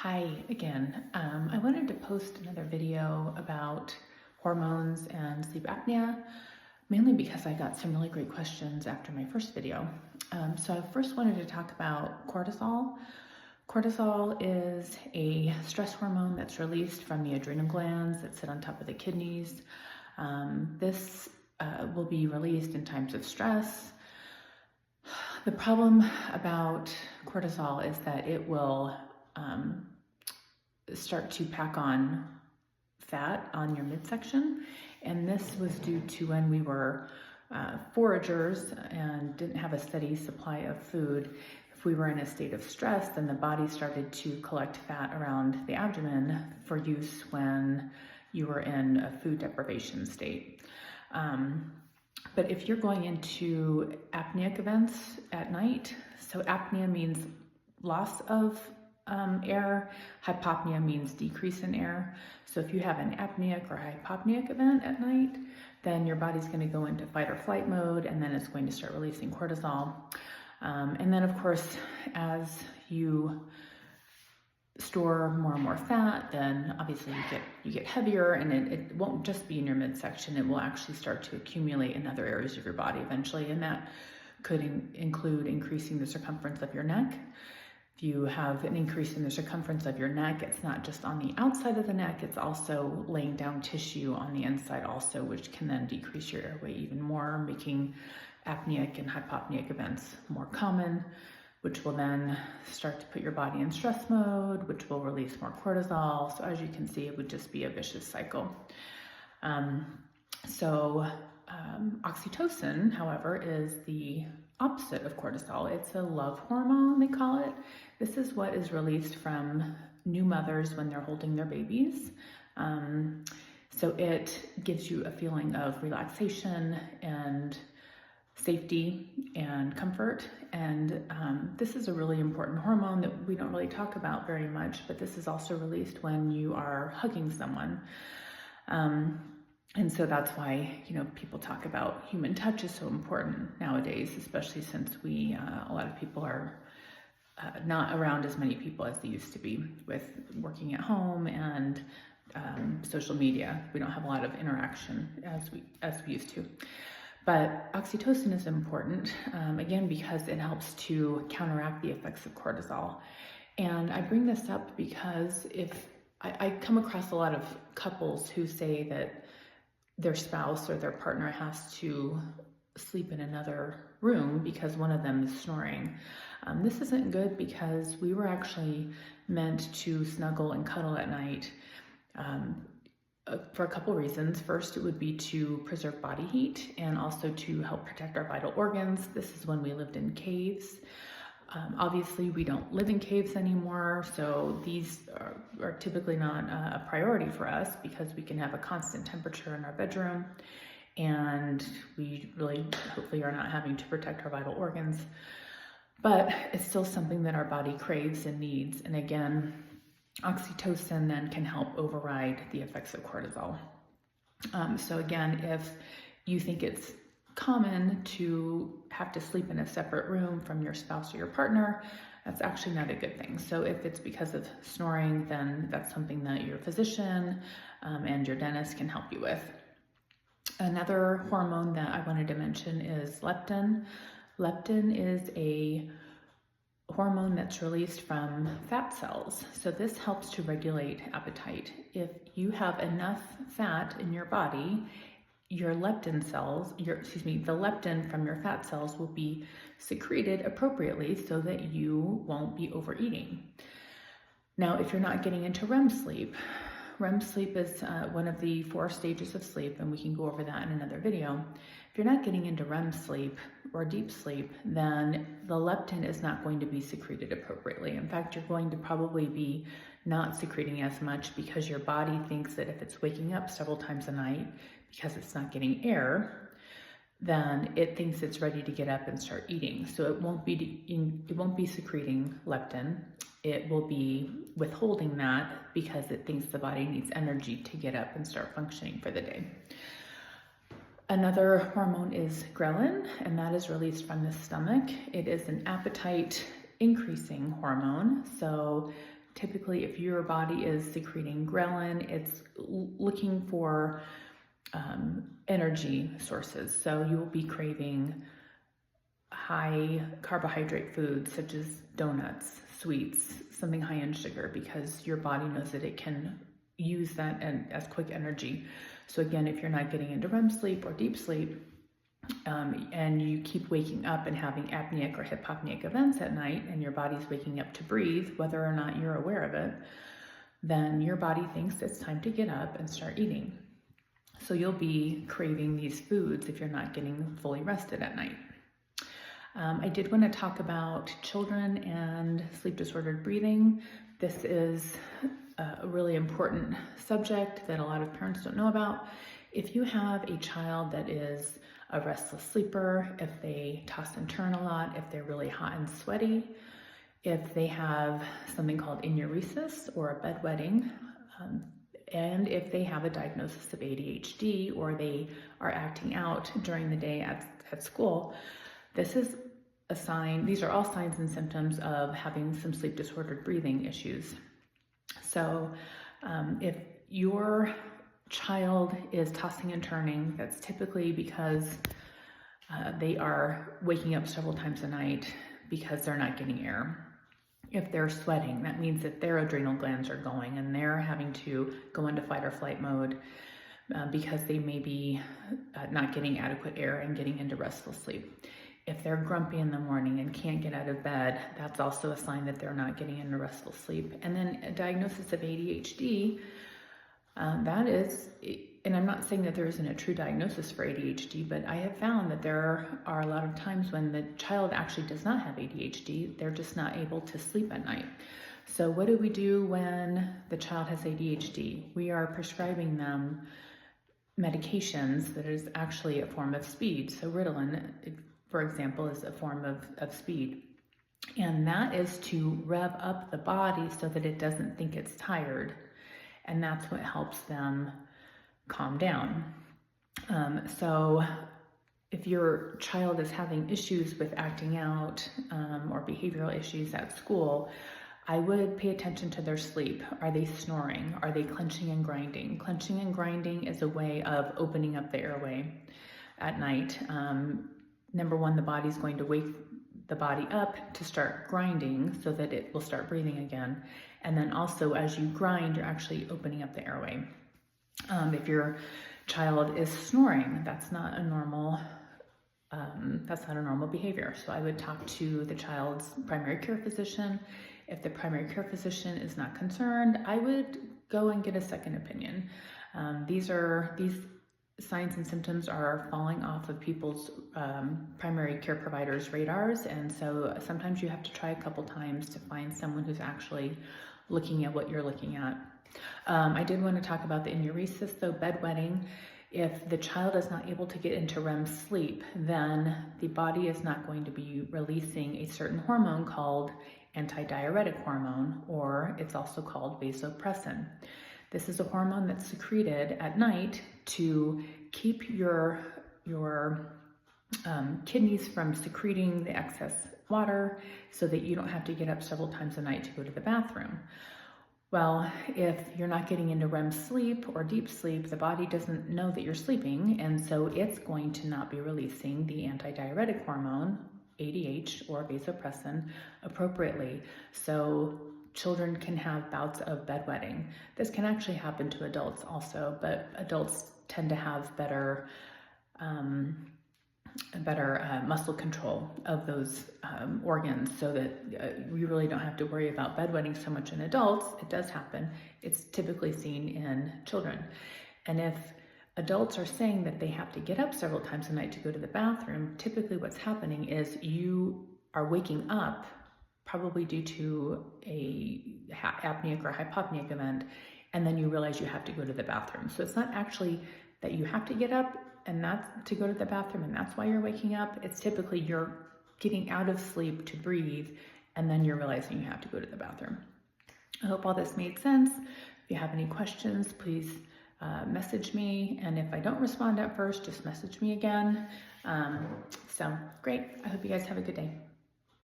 Hi again. I wanted to post another video about hormones and sleep apnea, mainly because I got some really great questions after my first video. So I first wanted to talk about cortisol. Cortisol is a stress hormone that's released from the adrenal glands that sit on top of the kidneys. This will be released in times of stress. The problem about cortisol is that it will start to pack on fat on your midsection, and this was due to when we were foragers and didn't have a steady supply of food. If we were in a state of stress, then the body started to collect fat around the abdomen for use when you were in a food deprivation state. But if you're going into apneic events at night, so apnea means loss of air, hypopnea means decrease in air. So if you have an apneic or hypopneic event at night, then your body's going to go into fight or flight mode, and then it's going to start releasing cortisol. And then of course, as you store more and more fat, then obviously you get heavier, and it won't just be in your midsection. It will actually start to accumulate in other areas of your body eventually, and that could include increasing the circumference of your neck. If you have an increase in the circumference of your neck, it's not just on the outside of the neck, it's also laying down tissue on the inside also, which can then decrease your airway even more, making apneic and hypopneic events more common, which will then start to put your body in stress mode, which will release more cortisol. So as you can see, it would just be a vicious cycle. Oxytocin, however, is the opposite of cortisol. It's a love hormone, they call it. This is what is released from new mothers when they're holding their babies. So it gives you a feeling of relaxation and safety and comfort. And this is a really important hormone that we don't really talk about very much, but this is also released when you are hugging someone. And so that's why, people talk about human touch is so important nowadays, especially since a lot of people are not around as many people as they used to be with working at home and social media. We don't have a lot of interaction as we used to. But oxytocin is important, again, because it helps to counteract the effects of cortisol. And I bring this up because if I come across a lot of couples who say that their spouse or their partner has to sleep in another room because one of them is snoring. This isn't good because we were actually meant to snuggle and cuddle at night for a couple reasons. First, it would be to preserve body heat and also to help protect our vital organs. This is when we lived in caves. Obviously, we don't live in caves anymore, so these are typically not a priority for us because we can have a constant temperature in our bedroom, and we really hopefully are not having to protect our vital organs. But it's still something that our body craves and needs, and again, oxytocin then can help override the effects of cortisol. So again, if you think it's common to have to sleep in a separate room from your spouse or your partner, that's actually not a good thing. So if it's because of snoring, then that's something that your physician and your dentist can help you with. Another hormone that I wanted to mention is leptin. Leptin is a hormone that's released from fat cells. So this helps to regulate appetite. If you have enough fat in your body, your leptin cells, the leptin from your fat cells will be secreted appropriately so that you won't be overeating. Now, if you're not getting into REM sleep is one of the 4 stages of sleep, and we can go over that in another video. If you're not getting into REM sleep or deep sleep, then the leptin is not going to be secreted appropriately. In fact, you're going to probably be not secreting as much because your body thinks that if it's waking up several times a night because it's not getting air, then it thinks it's ready to get up and start eating. So it won't be secreting leptin. It will be withholding that because it thinks the body needs energy to get up and start functioning for the day. Another hormone is ghrelin, and that is released from the stomach. It is an appetite increasing hormone. So typically if your body is secreting ghrelin, it's looking for energy sources. So you will be craving high carbohydrate foods such as donuts, sweets, something high in sugar, because your body knows that it can use that as quick energy. So again, if you're not getting into REM sleep or deep sleep, and you keep waking up and having apneic or hypopneic events at night, and your body's waking up to breathe, whether or not you're aware of it, then your body thinks it's time to get up and start eating. So you'll be craving these foods if you're not getting fully rested at night. I did want to talk about children and sleep disordered breathing. This is a really important subject that a lot of parents don't know about. If you have a child that is a restless sleeper, if they toss and turn a lot, if they're really hot and sweaty, if they have something called enuresis or a bedwetting, and if they have a diagnosis of ADHD or they are acting out during the day at school, this is a sign. These are all signs and symptoms of having some sleep disordered breathing issues. So if your child is tossing and turning, that's typically because they are waking up several times a night because they're not getting air. If they're sweating, that means that their adrenal glands are going and they're having to go into fight or flight mode because they may be not getting adequate air and getting into restful sleep. If they're grumpy in the morning and can't get out of bed, that's also a sign that they're not getting into restful sleep. And then a diagnosis of ADHD, that is, and I'm not saying that there isn't a true diagnosis for ADHD, but I have found that there are a lot of times when the child actually does not have ADHD, they're just not able to sleep at night. So what do we do when the child has ADHD? We are prescribing them medications that is actually a form of speed. So Ritalin, for example, is a form of speed. And that is to rev up the body so that it doesn't think it's tired. And that's what helps them calm down. So if your child is having issues with acting out or behavioral issues at school, I would pay attention to their sleep. Are they snoring? Are they clenching and grinding? Clenching and grinding is a way of opening up the airway at night. Number one, the body's going to wake the body up to start grinding so that it will start breathing again. And then also as you grind, you're actually opening up the airway. If your child is snoring, that's not a normal behavior. So I would talk to the child's primary care physician. If the primary care physician is not concerned, I would go and get a second opinion. These signs and symptoms are falling off of people's primary care providers' radars, and so sometimes you have to try a couple times to find someone who's actually looking at what you're looking at. I did want to talk about the enuresis, though, bedwetting. If the child is not able to get into REM sleep, then the body is not going to be releasing a certain hormone called antidiuretic hormone, or it's also called vasopressin. This is a hormone that's secreted at night to keep your kidneys from secreting the excess water so that you don't have to get up several times a night to go to the bathroom. Well, if you're not getting into REM sleep or deep sleep, the body doesn't know that you're sleeping, and so it's going to not be releasing the antidiuretic hormone, ADH or vasopressin, appropriately. So children can have bouts of bedwetting. This can actually happen to adults also, but adults tend to have better muscle control of those organs, so that we really don't have to worry about bedwetting so much in adults. It does happen. It's typically seen in children. And if adults are saying that they have to get up several times a night to go to the bathroom, typically what's happening is you are waking up probably due to a apneic or hypopneic event, and then you realize you have to go to the bathroom. So it's not actually that you have to get up and that's to go to the bathroom and that's why you're waking up. It's typically you're getting out of sleep to breathe, and then you're realizing you have to go to the bathroom. I hope all this made sense. If you have any questions, please message me. And if I don't respond at first, just message me again. So great. I hope you guys have a good day.